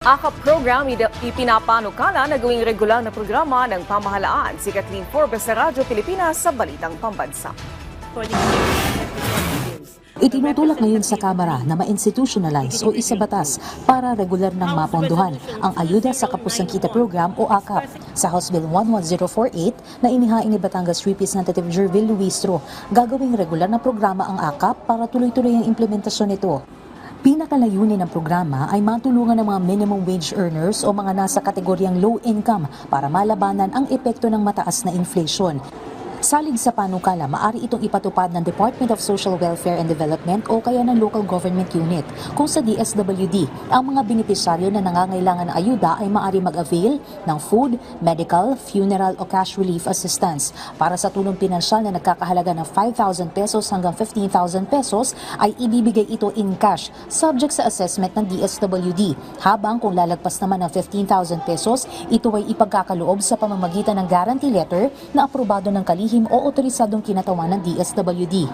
AKAP program ipinapanukala na gawing regular na programa ng pamahalaan. Si Kathleen Forbes sa Radyo Pilipinas sa Balitang Pambansa. Itinutulak ngayon sa Kamara na ma-institutionalize o isabatas para regular ng mapondohan ang Ayuda sa Kapusangkita Program o AKAP. Sa House Bill 11048 na inihain ni Batangas Representative Jervil Luistro, gagawing regular na programa ang AKAP para tuloy-tuloy ang implementasyon nito. Pinakalayunin ng programa ay matulungan ng mga minimum wage earners o mga nasa kategoryang low income para malabanan ang epekto ng mataas na inflation. Salig sa panukala, maaari itong ipatupad ng Department of Social Welfare and Development o kaya ng local government unit. Kung sa DSWD, ang mga benepisyaryo na nangangailangan ng ayuda ay maaari mag-avail ng food, medical, funeral o cash relief assistance. Para sa tulong pinansyal na nagkakahalaga ng 5,000 pesos hanggang 15,000 pesos ay ibibigay ito in cash subject sa assessment ng DSWD. Habang kung lalagpas naman ng 15,000 pesos, ito ay ipagkakaloob sa pamamagitan ng guarantee letter na aprobado ng kalihim o otorisadong kinatawan ng DSWD.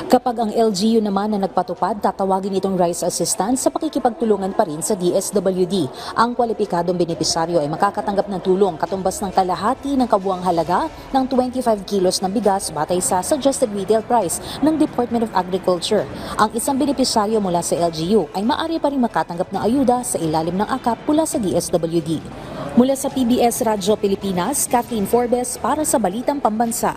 Kapag ang LGU naman na nagpatupad, tatawagin itong rice assistance sa pakikipagtulungan pa rin sa DSWD. Ang kwalipikadong benepisaryo ay makakatanggap ng tulong katumbas ng kalahati ng kabuang halaga ng 25 kilos ng bigas batay sa suggested retail price ng Department of Agriculture. Ang isang benepisaryo mula sa LGU ay maaari pa rin makatanggap ng ayuda sa ilalim ng AKAP mula sa DSWD. Mula sa PBS Radyo Pilipinas, Kathleen Forbes para sa Balitang Pambansa.